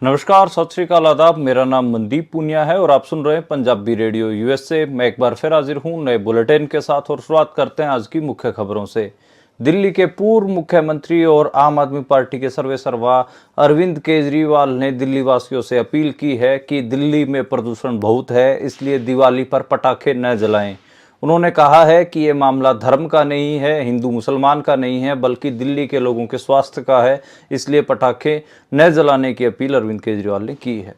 नमस्कार, सत श्री अकाल, आदाब। मेरा नाम मनदीप पूनिया है और आप सुन रहे हैं पंजाबी रेडियो यूएसए। मैं एक बार फिर हाजिर हूं नए बुलेटिन के साथ और शुरुआत करते हैं आज की मुख्य खबरों से। दिल्ली के पूर्व मुख्यमंत्री और आम आदमी पार्टी के सर्वेसर्वा अरविंद केजरीवाल ने दिल्ली वासियों से अपील की है कि दिल्ली में प्रदूषण बहुत है, इसलिए दिवाली पर पटाखे न जलाएं। उन्होंने कहा है कि ये मामला धर्म का नहीं है, हिंदू मुसलमान का नहीं है, बल्कि दिल्ली के लोगों के स्वास्थ्य का है, इसलिए पटाखे न जलाने की अपील अरविंद केजरीवाल ने की है।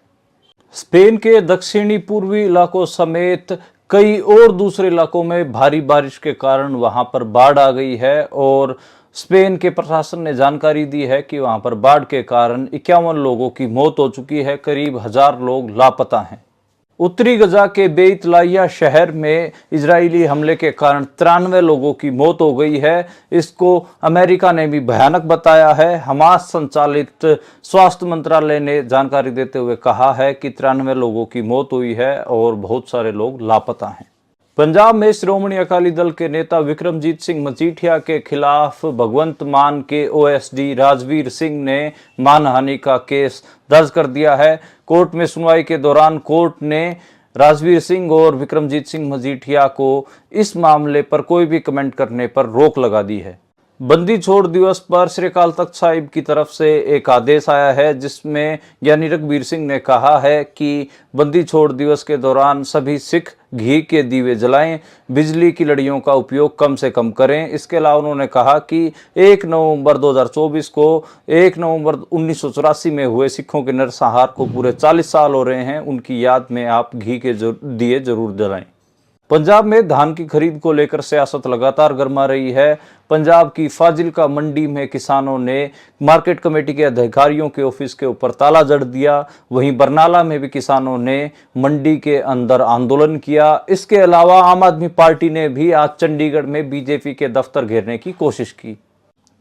स्पेन के दक्षिणी पूर्वी इलाकों समेत कई और दूसरे इलाकों में भारी बारिश के कारण वहां पर बाढ़ आ गई है और स्पेन के प्रशासन ने जानकारी दी है कि वहां पर बाढ़ के कारण 51 लोगों की मौत हो चुकी है, करीब 1000 लोग लापता हैं। उत्तरी गजा के बेइतलाहिया शहर में इजरायली हमले के कारण 93 लोगों की मौत हो गई है। इसको अमेरिका ने भी भयानक बताया है। हमास संचालित स्वास्थ्य मंत्रालय ने जानकारी देते हुए कहा है कि 93 लोगों की मौत हुई है और बहुत सारे लोग लापता हैं। पंजाब में श्रोमणी अकाली दल के नेता विक्रमजीत सिंह मजीठिया के खिलाफ भगवंत मान के ओएसडी राजवीर सिंह ने मानहानि का केस दर्ज कर दिया है। कोर्ट में सुनवाई के दौरान कोर्ट ने राजवीर सिंह और विक्रमजीत सिंह मजीठिया को इस मामले पर कोई भी कमेंट करने पर रोक लगा दी है। बंदी छोड़ दिवस पर श्री अकाल तख्त साहिब की तरफ से एक आदेश आया है, जिसमें ज्ञानी रघबीर सिंह ने कहा है कि बंदी छोड़ दिवस के दौरान सभी सिख घी के दीवे जलाएं, बिजली की लड़ियों का उपयोग कम से कम करें। इसके अलावा उन्होंने कहा कि 1 नवंबर 2024 को 1 नवंबर 1984 में हुए सिखों के नरसंहार को पूरे 40 साल हो रहे हैं, उनकी याद में आप घी के दिए जरूर जलाएं। पंजाब में धान की खरीद को लेकर सियासत लगातार गर्मा रही है। पंजाब की फाजिलका मंडी में किसानों ने मार्केट कमेटी के अधिकारियों के ऑफिस के ऊपर ताला जड़ दिया। वहीं बरनाला में भी किसानों ने मंडी के अंदर आंदोलन किया। इसके अलावा आम आदमी पार्टी ने भी आज चंडीगढ़ में बीजेपी के दफ्तर घेरने की कोशिश की।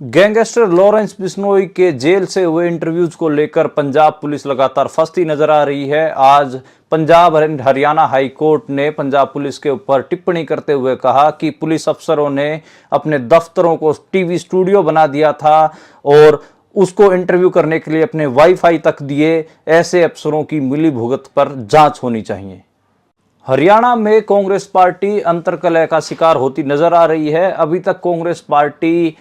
गैंगस्टर लॉरेंस बिश्नोई के जेल से हुए इंटरव्यूज को लेकर पंजाब पुलिस लगातार फंसती नजर आ रही है। आज पंजाब हरियाणा हाई कोर्ट ने पंजाब पुलिस के ऊपर टिप्पणी करते हुए कहा कि पुलिस अफसरों ने अपने दफ्तरों को टीवी स्टूडियो बना दिया था और उसको इंटरव्यू करने के लिए अपने वाईफाई तक दिए। ऐसे अफसरों की मिलीभुगत पर जांच होनी चाहिए। हरियाणा में कांग्रेस पार्टी अंतर्कलह का शिकार होती नजर आ रही है। अभी तक कांग्रेस पार्टी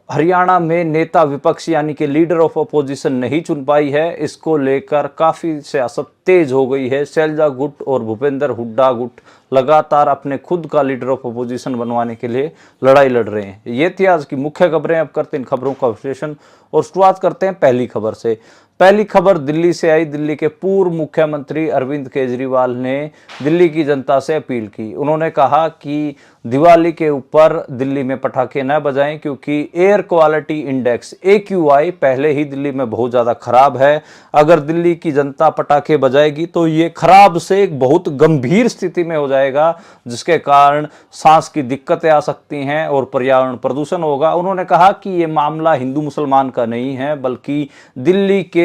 हरियाणा में नेता विपक्ष यानी कि लीडर ऑफ अपोजिशन नहीं चुन पाई है। इसको लेकर काफी सियासत तेज हो गई है। शैलजा गुट और भूपेंद्र हुड्डा गुट लगातार अपने खुद का लीडर ऑफ अपोजिशन बनवाने के लिए लड़ाई लड़ रहे हैं। ये थी आज की मुख्य खबरें। अब करते हैं इन खबरों का विश्लेषण और शुरुआत करते हैं पहली खबर से। पहली खबर दिल्ली से आई। दिल्ली के पूर्व मुख्यमंत्री अरविंद केजरीवाल ने दिल्ली की जनता से अपील की। उन्होंने कहा कि दिवाली के ऊपर दिल्ली में पटाखे न बजाएं, क्योंकि एयर क्वालिटी इंडेक्स AQI पहले ही दिल्ली में बहुत ज़्यादा खराब है। अगर दिल्ली की जनता पटाखे बजाएगी तो ये खराब से एक बहुत गंभीर स्थिति में हो जाएगा, जिसके कारण सांस की दिक्कतें आ सकती हैं और पर्यावरण प्रदूषण होगा। उन्होंने कहा कि ये मामला हिंदू मुसलमान का नहीं है, बल्कि दिल्ली के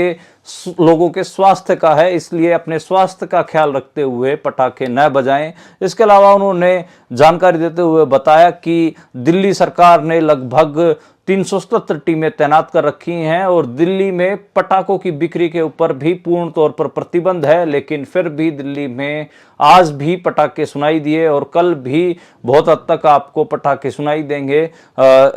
लोगों के स्वास्थ्य का है, इसलिए अपने स्वास्थ्य का ख्याल रखते हुए पटाखे न बजाएं। इसके अलावा उन्होंने जानकारी देते हुए बताया कि दिल्ली सरकार ने लगभग 377 टीमें तैनात कर रखी हैं और दिल्ली में पटाखों की बिक्री के ऊपर भी पूर्ण तौर पर प्रतिबंध है, लेकिन फिर भी दिल्ली में आज भी पटाखे सुनाई दिए और कल भी बहुत हद तक आपको पटाखे सुनाई देंगे।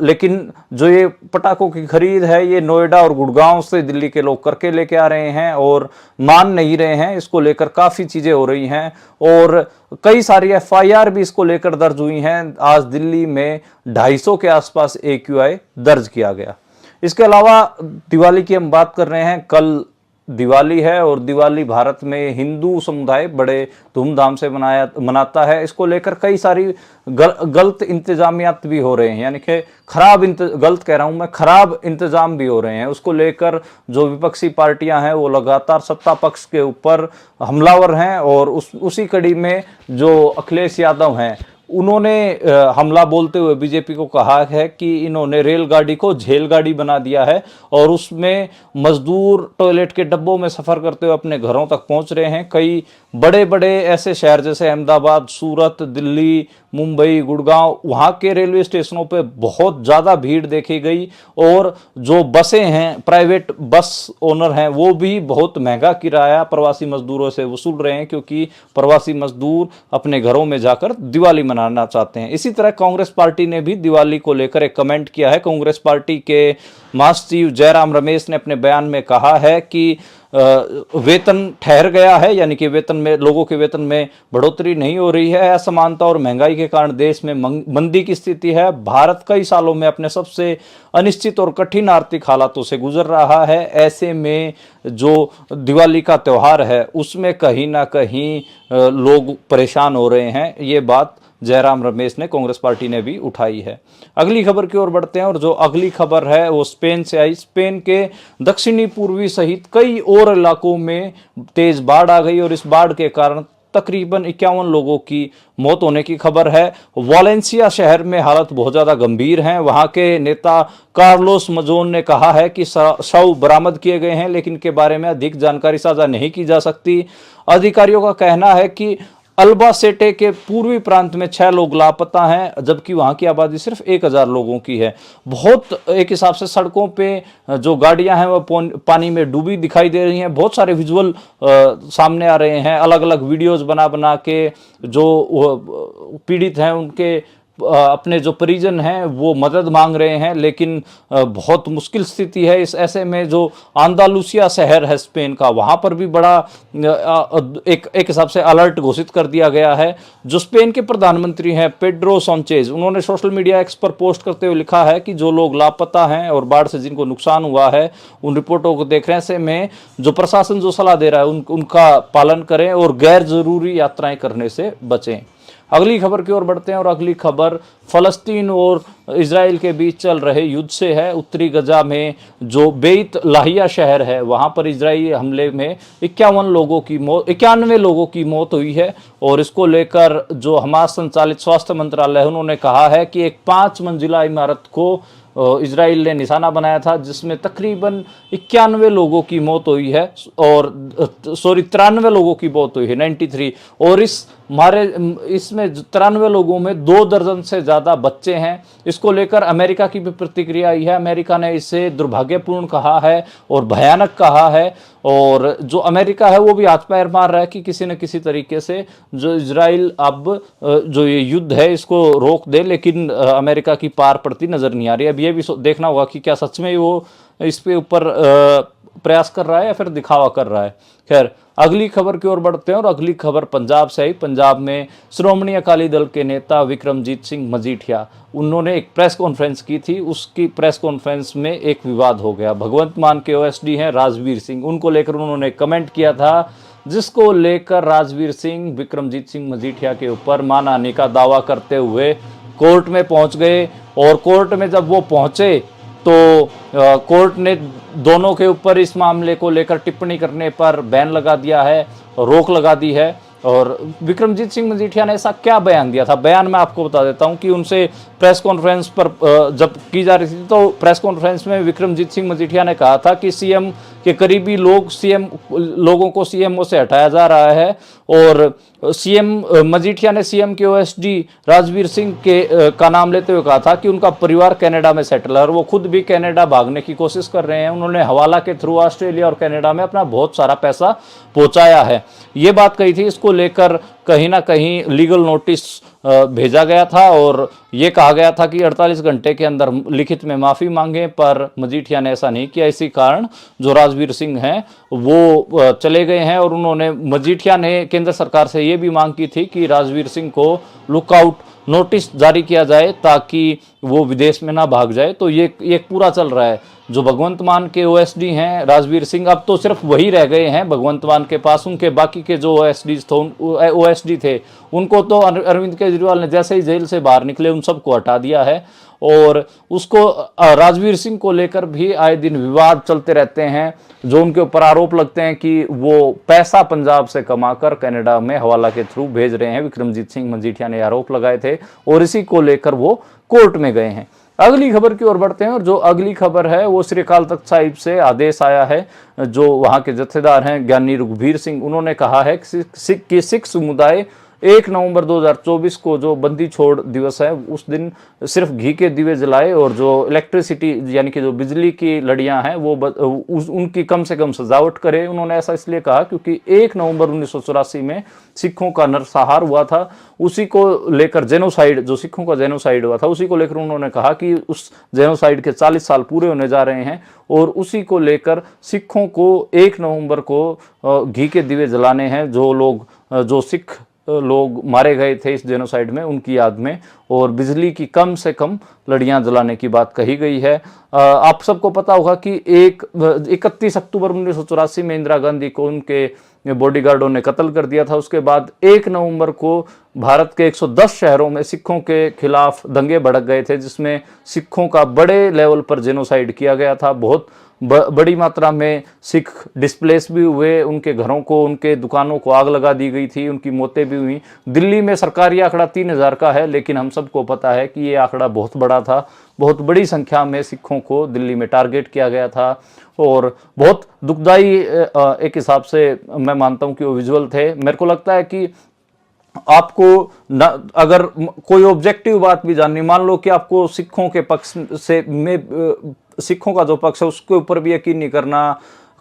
लेकिन जो ये पटाखों की खरीद है ये नोएडा और गुड़गांव से दिल्ली के लोग करके लेके आ रहे हैं और मान नहीं रहे हैं। इसको लेकर काफ़ी चीज़ें हो रही हैं और कई सारी FIR भी इसको लेकर दर्ज हुई हैं। आज दिल्ली में 250 के आसपास AQI दर्ज किया गया। इसके अलावा दिवाली की हम बात कर रहे हैं। कल दिवाली है और दिवाली भारत में हिंदू समुदाय बड़े धूमधाम से मनाता है। इसको लेकर कई सारी गलत इंतजामियात भी हो रहे हैं, यानी कि गलत कह रहा हूं मैं, खराब इंतजाम भी हो रहे हैं। उसको लेकर जो विपक्षी पार्टियां हैं वो लगातार सत्ता पक्ष के ऊपर हमलावर हैं और उसी कड़ी में जो अखिलेश यादव हैं उन्होंने हमला बोलते हुए बीजेपी को कहा है कि इन्होंने रेलगाड़ी को झेलगाड़ी बना दिया है और उसमें मजदूर टॉयलेट के डब्बों में सफर करते हुए अपने घरों तक पहुंच रहे हैं। कई बड़े बड़े ऐसे शहर जैसे अहमदाबाद, सूरत, दिल्ली, मुंबई, गुड़गांव, वहां के रेलवे स्टेशनों पे बहुत ज़्यादा भीड़ देखी गई। और जो बसें हैं, प्राइवेट बस ओनर हैं, वो भी बहुत महंगा किराया प्रवासी मजदूरों से वसूल रहे हैं, क्योंकि प्रवासी मजदूर अपने घरों में जाकर दिवाली मनाना चाहते हैं। इसी तरह कांग्रेस पार्टी ने भी दिवाली को लेकर एक कमेंट किया है। कांग्रेस पार्टी के महासचिव जयराम रमेश ने अपने बयान में कहा है कि वेतन ठहर गया है, यानी कि वेतन में, लोगों के वेतन में बढ़ोतरी नहीं हो रही है। असमानता और महंगाई के कारण देश में मंदी की स्थिति है। भारत कई सालों में अपने सबसे अनिश्चित और कठिन आर्थिक हालातों से गुजर रहा है। ऐसे में जो दिवाली का त्योहार है उसमें कहीं ना कहीं लोग परेशान हो रहे हैं। ये बात जयराम रमेश ने, कांग्रेस पार्टी ने भी उठाई है। अगली खबर की ओर बढ़ते हैं, और जो अगली खबर है वो स्पेन से आई। स्पेन के दक्षिणी पूर्वी सहित कई और इलाकों में तेज बाढ़ आ गई, और इस बाढ़ के कारण तकरीबन 51 लोगों की मौत होने की खबर है। वालेंसिया शहर में हालत बहुत ज्यादा गंभीर है। वहां के नेता कार्लोस मजोन ने कहा है कि शव बरामद किए गए हैं, लेकिन के बारे में अधिक जानकारी साझा नहीं की जा सकती। अधिकारियों का कहना है कि अल्बासेटे के पूर्वी प्रांत में 6 लोग लापता हैं, जबकि वहां की आबादी सिर्फ 1000 लोगों की है। बहुत एक हिसाब से सड़कों पे जो गाड़ियां हैं वो पानी में डूबी दिखाई दे रही हैं। बहुत सारे विजुअल सामने आ रहे हैं, अलग अलग वीडियोस बना बना के जो पीड़ित हैं उनके अपने जो परिजन हैं वो मदद मांग रहे हैं, लेकिन बहुत मुश्किल स्थिति है। इस ऐसे में जो अंदालुसिया शहर है स्पेन का, वहां पर भी बड़ा एक हिसाब से अलर्ट घोषित कर दिया गया है। जो स्पेन के प्रधानमंत्री हैं पेड्रो सांचेज, उन्होंने सोशल मीडिया एक्स पर पोस्ट करते हुए लिखा है कि जो लोग लापता हैं और बाढ़ से जिनको नुकसान हुआ है उन रिपोर्टों को देखने से में जो प्रशासन जो सलाह दे रहा है उनका पालन करें और गैर जरूरी यात्राएं करने से बचें। अगली खबर की ओर बढ़ते हैं, और अगली खबर फलस्तीन और इजराइल के बीच चल रहे युद्ध से है। उत्तरी गजा में जो बेत लाहिया शहर है, वहां पर इजरायली हमले में 91 लोगों की मौत हुई है। और इसको लेकर जो हमास संचालित स्वास्थ्य मंत्रालय है, उन्होंने कहा है कि एक 5 मंजिला इमारत को इजराइल ने निशाना बनाया था, जिसमें तकरीबन 91 लोगों की मौत हुई है, और 93 लोगों की मौत हुई है, 93। और इसमें 93 लोगों में 2 दर्जन से ज़्यादा बच्चे हैं। इसको लेकर अमेरिका की भी प्रतिक्रिया आई है। अमेरिका ने इसे दुर्भाग्यपूर्ण कहा है और भयानक कहा है, और जो अमेरिका है वो भी हाथ पैर मार रहा है कि किसी न किसी तरीके से जो इजराइल अब जो ये युद्ध है इसको रोक दे, लेकिन अमेरिका की पार पड़ती नजर नहीं आ रही। अब ये भी देखना होगा कि क्या सच में वो इस पे ऊपर प्रयास कर रहा है या फिर दिखावा कर रहा है। खैर, अगली खबर की ओर बढ़ते हैं, और अगली खबर पंजाब से आई। पंजाब में श्रोमणी अकाली दल के नेता विक्रमजीत सिंह मजीठिया, उन्होंने एक प्रेस कॉन्फ्रेंस की थी। उसकी प्रेस कॉन्फ्रेंस में एक विवाद हो गया। भगवंत मान के ओएसडी हैं राजवीर सिंह, उनको लेकर उन्होंने कमेंट किया था, जिसको लेकर राजवीर सिंह विक्रमजीत सिंह मजीठिया के ऊपर मानहानि का दावा करते हुए कोर्ट में पहुंच गए। और कोर्ट में जब वो पहुंचे तो कोर्ट ने दोनों के ऊपर इस मामले को लेकर टिप्पणी करने पर बैन लगा दिया है, रोक लगा दी है। और विक्रमजीत सिंह मजीठिया ने ऐसा क्या बयान दिया था, बयान मैं आपको बता देता हूं कि उनसे प्रेस कॉन्फ्रेंस पर जब की जा रही थी तो प्रेस कॉन्फ्रेंस में विक्रमजीत सिंह मजीठिया ने कहा था कि सीएम के करीबी लोगों को सीएमओ से हटाया जा रहा है। और सीएम मजीठिया ने सीएम के ओएसडी राजवीर सिंह का नाम लेते हुए कहा था कि उनका परिवार कनाडा में सेटल है, और वो खुद भी कनाडा भागने की कोशिश कर रहे हैं। उन्होंने हवाला के थ्रू ऑस्ट्रेलिया और कनाडा में अपना बहुत सारा पैसा पहुंचाया है, ये बात कही थी। इसको लेकर कहीं ना कहीं लीगल नोटिस भेजा गया था, और ये कहा गया था कि 48 घंटे के अंदर लिखित में माफ़ी मांगे, पर मजीठिया ने ऐसा नहीं किया। इसी कारण जो राजवीर सिंह हैं वो चले गए हैं। और उन्होंने, मजीठिया ने केंद्र सरकार से ये भी मांग की थी कि राजवीर सिंह को लुकआउट नोटिस जारी किया जाए ताकि वो विदेश में ना भाग जाए। तो ये पूरा चल रहा है। जो भगवंत मान के ओएसडी हैं राजवीर सिंह, अब तो सिर्फ वही रह गए हैं भगवंत मान के पास। उनके बाकी के जो ओएसडी थे उनको तो अरविंद केजरीवाल ने जैसे ही जेल से बाहर निकले उन सबको हटा दिया है। और उसको राजवीर सिंह को लेकर भी आए दिन विवाद चलते रहते हैं। जो उनके ऊपर आरोप लगते हैं कि वो पैसा पंजाब से कमाकर कनाडा में हवाला के थ्रू भेज रहे हैं। विक्रमजीत सिंह मजीठिया ने आरोप लगाए थे, और इसी को लेकर वो कोर्ट में गए हैं। अगली खबर की ओर बढ़ते हैं, और जो अगली खबर है वो श्री अकाल तख्त साहिब से आदेश आया है। जो वहां के जत्थेदार हैं ज्ञानी रघुवीर सिंह, उन्होंने कहा है कि सिख समुदाय 1 नवंबर 2024 को जो बंदी छोड़ दिवस है उस दिन सिर्फ घी के दिए जलाए और जो इलेक्ट्रिसिटी यानी कि जो बिजली की लड़ियां हैं वो उनकी कम से कम सजावट करे। उन्होंने ऐसा इसलिए कहा क्योंकि 1 नवंबर 1984 में सिखों का नरसंहार हुआ था, उसी को लेकर जेनोसाइड, जो सिखों का जेनोसाइड हुआ था उसी को लेकर उन्होंने कहा कि उस जेनोसाइड के 40 साल पूरे होने जा रहे हैं और उसी को लेकर सिखों को 1 नवंबर को घी के दिए जलाने हैं। जो सिख लोग मारे गए थे इस जेनोसाइड में उनकी याद में, और बिजली की कम से कम लड़ियां जलाने की बात कही गई है। आप सबको पता होगा कि 31 अक्टूबर 1984 में इंदिरा गांधी को उनके बॉडीगार्डों ने कत्ल कर दिया था। उसके बाद 1 नवंबर को भारत के 110 शहरों में सिखों के खिलाफ दंगे भड़क गए थे, जिसमें सिखों का बड़े लेवल पर जेनोसाइड किया गया था। बहुत बड़ी मात्रा में सिख डिस्प्लेस भी हुए, उनके घरों को, उनके दुकानों को आग लगा दी गई थी, उनकी मौतें भी हुई। दिल्ली में सरकारी आंकड़ा 3000 का है, लेकिन हम सबको पता है कि ये आंकड़ा बहुत बड़ा था। बहुत बड़ी संख्या में सिखों को दिल्ली में टारगेट किया गया था और बहुत दुखदाई एक हिसाब से मैं मानता हूं कि वो विजुअल थे। मेरे को लगता है कि आपको अगर कोई ऑब्जेक्टिव बात भी जाननी, मान लो कि आपको सिखों के पक्ष से सिखों का जो पक्ष है उसके ऊपर भी यकीन नहीं करना,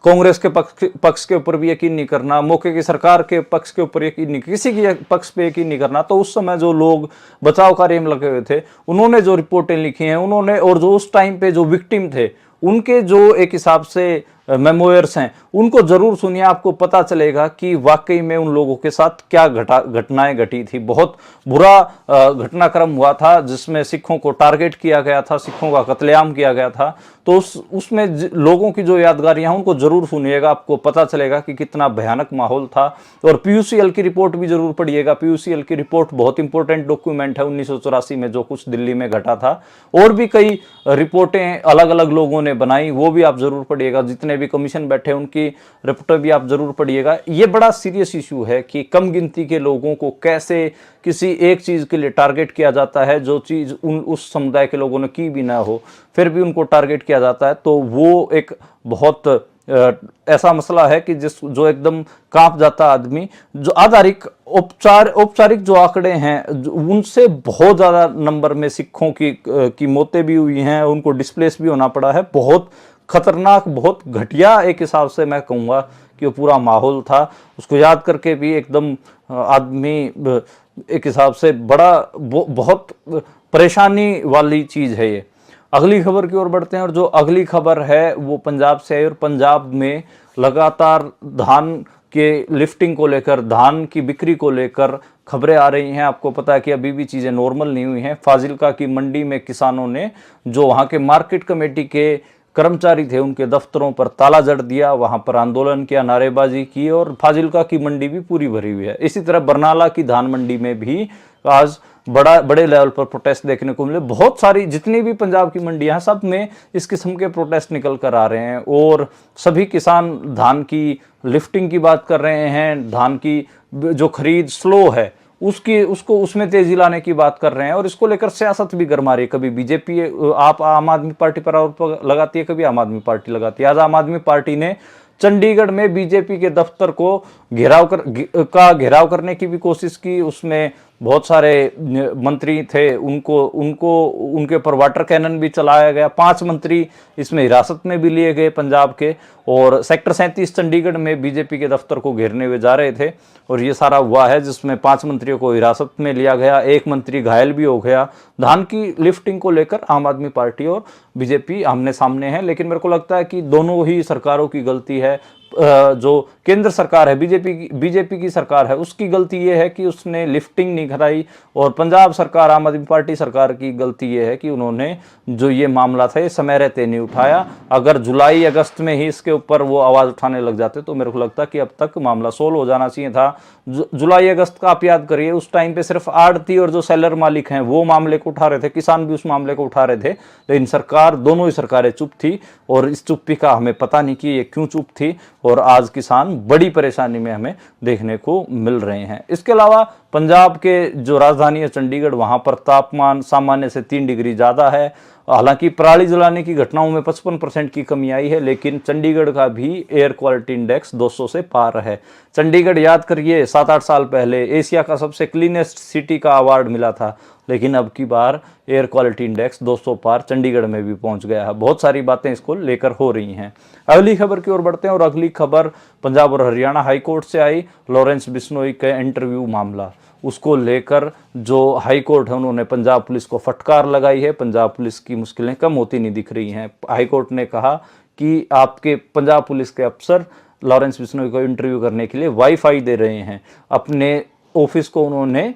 कांग्रेस के पक्ष के ऊपर भी यकीन नहीं करना, मौके की सरकार के पक्ष के ऊपर यकीन नहीं, किसी के पक्ष पे यकीन नहीं करना, तो उस समय जो लोग बचाव कार्य में लगे हुए थे उन्होंने जो रिपोर्टें लिखी हैं उन्होंने, और जो उस टाइम पे जो विक्टिम थे उनके जो एक हिसाब से मेमोयर्स हैं उनको जरूर सुनिए। आपको पता चलेगा कि वाकई में उन लोगों के साथ क्या घटनाएं घटी थी। बहुत बुरा घटनाक्रम हुआ था जिसमें सिखों को टारगेट किया गया था, सिखों का कत्लेआम किया गया था। तो उसमें लोगों की जो यादगारियां उनको जरूर सुनिएगा, आपको पता चलेगा कि कितना भयानक माहौल था। और पीयूसीएल की रिपोर्ट भी जरूर पढ़िएगा। पीयूसीएल की रिपोर्ट बहुत इंपॉर्टेंट डॉक्यूमेंट है 1984 में जो कुछ दिल्ली में घटा था। और भी कई रिपोर्टें अलग अलग लोगों ने बनाई, वो भी आप जरूर पढ़िएगा। जितने भी कमीशन बैठे उनकी रिपोर्ट भी आप जरूर पढ़िएगा। ये बड़ा सीरियस इशू है कि कम गिनती के लोगों को कैसे किसी एक चीज के लिए टारगेट किया जाता है, जो चीज उस समुदाय के लोगों ने की भी ना हो फिर भी उनको टारगेट किया जाता है। तो वो एक बहुत ऐसा मसला है कि जो एकदम कांप जाता आदमी। जो आधारिक औपचारिक जो आंकड़े हैं उनसे बहुत ज्यादा नंबर में सिखों की मौतें भी हुई हैं, उनको डिस्प्लेस भी होना पड़ा है। बहुत खतरनाक, बहुत घटिया एक हिसाब से मैं कहूँगा कि वो पूरा माहौल था। उसको याद करके भी एकदम आदमी एक हिसाब से बहुत परेशानी वाली चीज़ है ये। अगली खबर की ओर बढ़ते हैं और जो अगली खबर है वो पंजाब से है। और पंजाब में लगातार धान के लिफ्टिंग को लेकर, धान की बिक्री को लेकर खबरें आ रही हैं। आपको पता है कि अभी भी चीज़ें नॉर्मल नहीं हुई हैं। फाजिल्का की मंडी में किसानों ने, जो वहाँ के मार्केट कमेटी के कर्मचारी थे, उनके दफ्तरों पर ताला जड़ दिया, वहां पर आंदोलन किया, नारेबाजी की और फाजिल्का की मंडी भी पूरी भरी हुई है। इसी तरह बरनाला की धान मंडी में भी आज बड़े लेवल पर प्रोटेस्ट देखने को मिले। बहुत सारी जितनी भी पंजाब की मंडियां हैं सब में इस किस्म के प्रोटेस्ट निकल कर आ रहे हैं और सभी किसान धान की लिफ्टिंग की बात कर रहे हैं। धान की जो खरीद स्लो है उसमें तेजी लाने की बात कर रहे हैं और इसको लेकर सियासत भी गरमा रही है। कभी बीजेपी आप आम आदमी पार्टी पर आरोप लगाती है, कभी आम आदमी पार्टी लगाती है। आज आम आदमी पार्टी ने चंडीगढ़ में बीजेपी के दफ्तर को घेराव करने की भी कोशिश की। उसमें बहुत सारे मंत्री थे, उनके ऊपर वाटर कैनन भी चलाया गया। 5 मंत्री इसमें हिरासत में भी लिए गए पंजाब के। और सेक्टर 37 चंडीगढ़ में बीजेपी के दफ्तर को घेरने हुए जा रहे थे और ये सारा हुआ है, जिसमें 5 मंत्रियों को हिरासत में लिया गया, 1 मंत्री घायल भी हो गया। धान की लिफ्टिंग को लेकर आम आदमी पार्टी और बीजेपी आमने सामने है, लेकिन मेरे को लगता है कि दोनों ही सरकारों की गलती है। जो केंद्र सरकार है, बीजेपी की सरकार है, उसकी गलती यह है कि उसने लिफ्टिंग नहीं कराई। और पंजाब सरकार, आम आदमी पार्टी सरकार की गलती यह है कि उन्होंने जो ये मामला था ये समय रहते नहीं उठाया। अगर जुलाई अगस्त में ही इसके ऊपर वो आवाज उठाने लग जाते तो मेरे को लगता है कि अब तक मामला सोल्व हो जाना चाहिए था। जुलाई अगस्त का आप याद करिए, उस टाइम पे सिर्फ आड़ती और जो सेलर मालिक हैं वो मामले को उठा रहे थे, किसान भी उस मामले को उठा रहे थे। लेकिन सरकार, दोनों ही सरकारें चुप थी और इस चुप्पी का हमें पता नहीं कि ये क्यों चुप थी और आज किसान बड़ी परेशानी में हमें देखने को मिल रहे हैं। इसके अलावा पंजाब के जो राजधानी है चंडीगढ़, वहां पर तापमान सामान्य से 3 डिग्री ज्यादा है। हालांकि पराली जलाने की घटनाओं में 55% की कमी आई है, लेकिन चंडीगढ़ का भी एयर क्वालिटी इंडेक्स 200 से पार है। चंडीगढ़, याद करिए, 7-8 साल पहले एशिया का सबसे क्लीनेस्ट सिटी का अवार्ड मिला था, लेकिन अब की बार एयर क्वालिटी इंडेक्स 200 पार चंडीगढ़ में भी पहुंच गया है। बहुत सारी बातें इसको लेकर हो रही हैं। अगली खबर की ओर बढ़ते हैं और अगली खबर पंजाब और हरियाणा हाईकोर्ट से आई। लॉरेंस बिश्नोई के इंटरव्यू मामला, उसको लेकर जो हाई कोर्ट है उन्होंने पंजाब पुलिस को फटकार लगाई है। पंजाब पुलिस की मुश्किलें कम होती नहीं दिख रही हैं। हाई कोर्ट ने कहा कि आपके पंजाब पुलिस के अफसर लॉरेंस बिश्नोई को इंटरव्यू करने के लिए वाईफाई दे रहे हैं। अपने ऑफिस को उन्होंने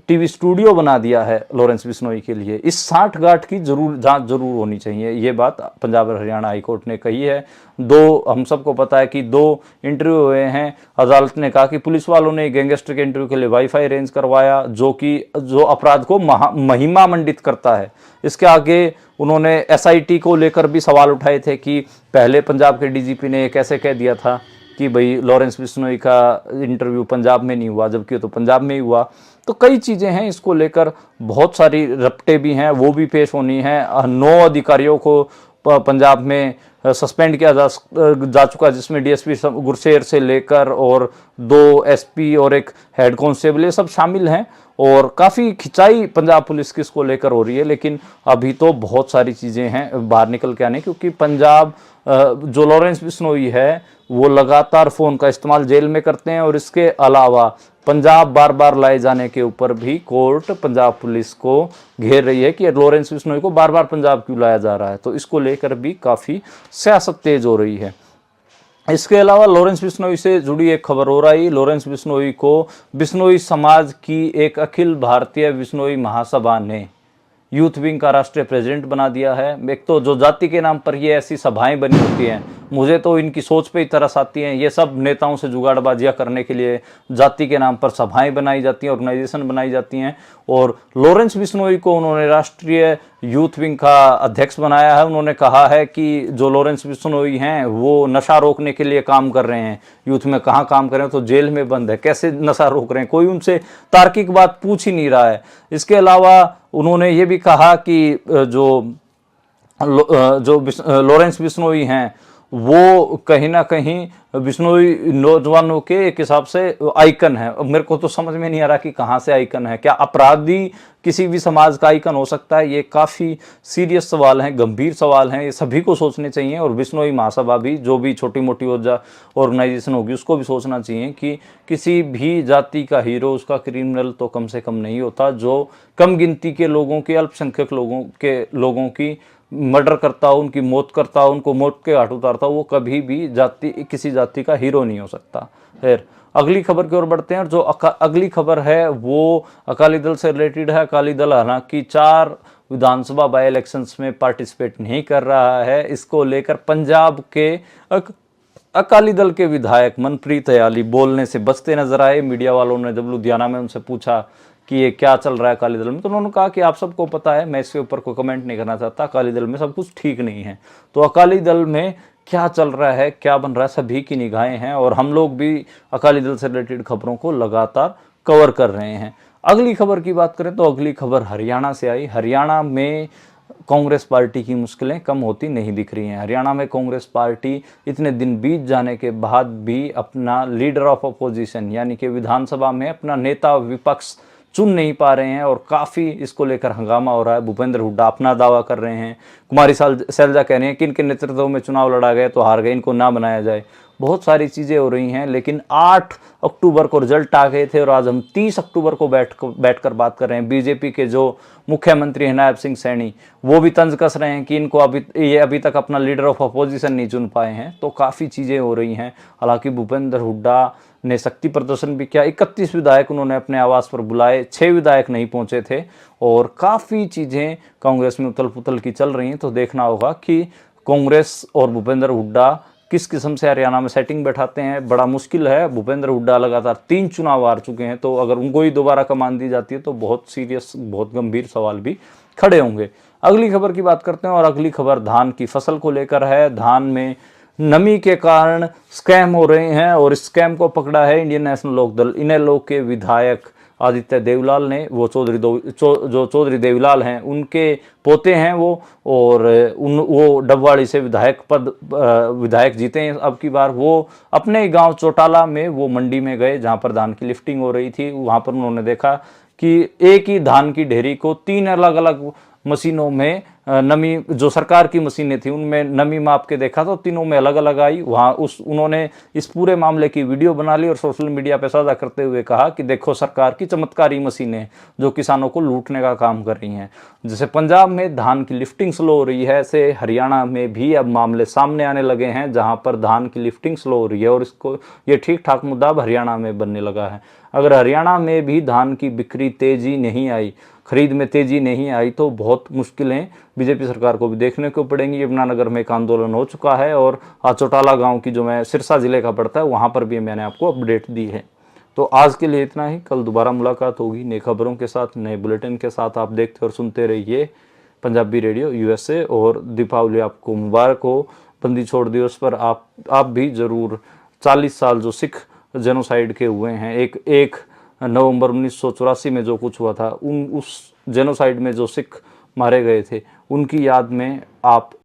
टीवी स्टूडियो बना दिया है लॉरेंस बिश्नोई के लिए। इस साठगांठ की जांच जरूर होनी चाहिए, ये बात पंजाब और हरियाणा हाईकोर्ट ने कही है। हम सबको पता है कि 2 इंटरव्यू हुए हैं। अदालत ने कहा कि पुलिस वालों ने गैंगस्टर के इंटरव्यू के लिए वाईफाई अरेंज करवाया, जो अपराध को महिमा मंडित करता है। इसके आगे उन्होंने एसआईटी को लेकर भी सवाल उठाए थे कि पहले पंजाब के डीजीपी ने कैसे कह दिया था कि भाई लॉरेंस बिश्नोई का इंटरव्यू पंजाब में नहीं हुआ, जबकि तो पंजाब में ही हुआ। तो कई चीज़ें हैं इसको लेकर, बहुत सारी रपटे भी हैं, वो भी पेश होनी है। 9 अधिकारियों को पंजाब में सस्पेंड किया जा चुका, जिसमें डीएसपी गुरशेर से लेकर और 2 एसपी और एक हेड कांस्टेबल, ये सब शामिल हैं। और काफ़ी खिंचाई पंजाब पुलिस की इसको लेकर हो रही है, लेकिन अभी तो बहुत सारी चीज़ें हैं बाहर निकल के आने, क्योंकि पंजाब जो लॉरेंस बिश्नोई है वो लगातार फ़ोन का इस्तेमाल जेल में करते हैं। और इसके अलावा पंजाब बार बार लाए जाने के ऊपर भी कोर्ट पंजाब पुलिस को घेर रही है कि लॉरेंस बिश्नोई को बार बार पंजाब क्यों लाया जा रहा है। तो इसको लेकर भी काफ़ी सियासत तेज हो रही है। इसके अलावा लॉरेंस बिश्नोई से जुड़ी एक खबर हो रही। लॉरेंस बिश्नोई को बिश्नोई समाज की एक अखिल भारतीय बिश्नोई महासभा ने यूथ विंग का राष्ट्रीय प्रेसिडेंट बना दिया है। एक तो जो जाति के नाम पर ये ऐसी सभाएं बनी होती हैं, मुझे तो इनकी सोच पे ही तरस आती हैं। ये सब नेताओं से जुगाड़बाजियां करने के लिए जाति के नाम पर सभाएं बनाई जाती हैं, ऑर्गेनाइजेशन बनाई जाती हैं। और लॉरेंस बिश्नोई को उन्होंने राष्ट्रीय यूथ विंग का अध्यक्ष बनाया है। उन्होंने कहा है कि जो लॉरेंस बिश्नोई हैं वो नशा रोकने के लिए काम कर रहे हैं। यूथ में कहाँ काम कर रहे हैं, तो जेल में बंद है, कैसे नशा रोक रहे हैं, कोई उनसे तार्किक बात पूछ ही नहीं रहा है। इसके अलावा उन्होंने ये भी कहा कि जो लॉरेंस बिश्नोई हैं वो कहीं ना कहीं बिश्नोई नौजवानों के एक हिसाब से आइकन है। अब मेरे को तो समझ में नहीं आ रहा कि कहाँ से आइकन है। क्या अपराधी किसी भी समाज का आइकन हो सकता है? ये काफ़ी सीरियस सवाल हैं, गंभीर सवाल हैं, ये सभी को सोचने चाहिए। और बिश्नोई महासभा भी, जो भी छोटी मोटी ऑर्गेनाइजेशन होगी, उसको भी सोचना चाहिए कि किसी भी जाति का हीरो, उसका क्रिमिनल तो कम से कम नहीं होता। जो कम गिनती के लोगों के, अल्पसंख्यक लोगों की मर्डर करता हो, उनकी मौत करता हो, उनको मौत के घाट उतारता हो, वो कभी भी किसी जाति का हीरो नहीं हो सकता। फिर अगली खबर की ओर बढ़ते हैं। और जो अगली खबर है वो अकाली दल से रिलेटेड है। अकाली दल हालांकि 4 विधानसभा बाई इलेक्शंस में पार्टिसिपेट नहीं कर रहा है। इसको लेकर पंजाब के अकाली दल के विधायक मनप्रीत हयाली बोलने से बचते नजर आए। मीडिया वालों ने जब लुधियाना में उनसे पूछा कि ये क्या चल रहा है अकाली दल में, तो उन्होंने कहा कि आप सबको पता है, मैं इसके ऊपर कोई कमेंट नहीं करना चाहता। अकाली दल में सब कुछ ठीक नहीं है। तो अकाली दल में क्या चल रहा है, क्या बन रहा है, सभी की निगाहें हैं और हम लोग भी अकाली दल से रिलेटेड खबरों को लगातार कवर कर रहे हैं। अगली खबर की बात करें तो अगली खबर हरियाणा से आई। हरियाणा में कांग्रेस पार्टी की मुश्किलें कम होती नहीं दिख रही हैं। हरियाणा में कांग्रेस पार्टी इतने दिन बीत जाने के बाद भी अपना लीडर ऑफ अपोजिशन यानी कि विधानसभा में अपना नेता विपक्ष चुन नहीं पा रहे हैं और काफ़ी इसको लेकर हंगामा हो रहा है। भूपेंद्र हुड्डा अपना दावा कर रहे हैं, कुमारी सैलजा कह रहे हैं कि इनके नेतृत्व में चुनाव लड़ा गया तो हार गए, इनको ना बनाया जाए। बहुत सारी चीज़ें हो रही हैं, लेकिन 8 अक्टूबर को रिजल्ट आ गए थे और आज हम 30 अक्टूबर को बैठकर बात कर रहे हैं। बीजेपी के जो मुख्यमंत्री हैं नायब सिंह सैनी, वो भी तंज कस रहे हैं कि इनको अभी तक अपना लीडर ऑफ अपोजिशन नहीं चुन पाए हैं। तो काफ़ी चीज़ें हो रही हैं। हालांकि भूपेंद्र हुड्डा ने शक्ति प्रदर्शन भी किया। 31 विधायक उन्होंने अपने आवास पर बुलाए, 6 विधायक नहीं पहुंचे थे और काफ़ी चीज़ें कांग्रेस में उथल पुथल की चल रही हैं। तो देखना होगा कि कांग्रेस और भूपेंद्र हुड्डा किस किस्म से हरियाणा में सेटिंग बैठाते हैं। बड़ा मुश्किल है। भूपेंद्र हुड्डा लगातार 3 चुनाव हार चुके हैं, तो अगर उनको ही दोबारा कमान दी जाती है तो बहुत सीरियस, बहुत गंभीर सवाल भी खड़े होंगे। अगली खबर की बात करते हैं और अगली खबर धान की फसल को लेकर है। धान में नमी के कारण स्कैम हो रहे हैं और इस स्कैम को पकड़ा है इंडियन नेशनल लोकदल। इनेलो के विधायक आदित्य देवलाल ने, वो जो चौधरी देवलाल हैं उनके पोते हैं वो, और वो डबवाड़ी से विधायक जीते हैं अब की बार। वो अपने गांव चौटाला में वो मंडी में गए जहां पर धान की लिफ्टिंग हो रही थी। वहां पर उन्होंने देखा कि एक ही धान की ढेरी को 3 अलग अलग मशीनों में नमी, जो सरकार की मशीनें थी उनमें नमी माप के देखा तो तीनों में अलग अलग आई। वहां उन्होंने इस पूरे मामले की वीडियो बना ली और सोशल मीडिया पे साझा करते हुए कहा कि देखो सरकार की चमत्कारी मशीनें जो किसानों को लूटने का काम कर रही हैं। जैसे पंजाब में धान की लिफ्टिंग स्लो हो रही है, ऐसे हरियाणा में भी अब मामले सामने आने लगे हैं जहां पर धान की लिफ्टिंग स्लो हो रही है, और इसको ये ठीक ठाक मुद्दा अब हरियाणा में बनने लगा है। अगर हरियाणा में भी धान की बिक्री तेजी नहीं आई, खरीद में तेजी नहीं आई, तो बहुत मुश्किलें बीजेपी सरकार को भी देखने को पड़ेंगी। यमुनानगर में एक आंदोलन हो चुका है, और चौटाला गांव की, जो मैं सिरसा जिले का पड़ता है, वहां पर भी मैंने आपको अपडेट दी है। तो आज के लिए इतना ही। कल दोबारा मुलाकात होगी नई खबरों के साथ, नए बुलेटिन के साथ। आप देखते और सुनते रहिए पंजाबी रेडियो USA, और दीपावली आपको मुबारक हो। बंदी छोड़ दिवस पर आप भी जरूर 40 साल जो सिख जेनोसाइड के हुए हैं, एक नवंबर 1984 में जो कुछ हुआ था, उस जेनोसाइड में जो सिख मारे गए थे उनकी याद में आप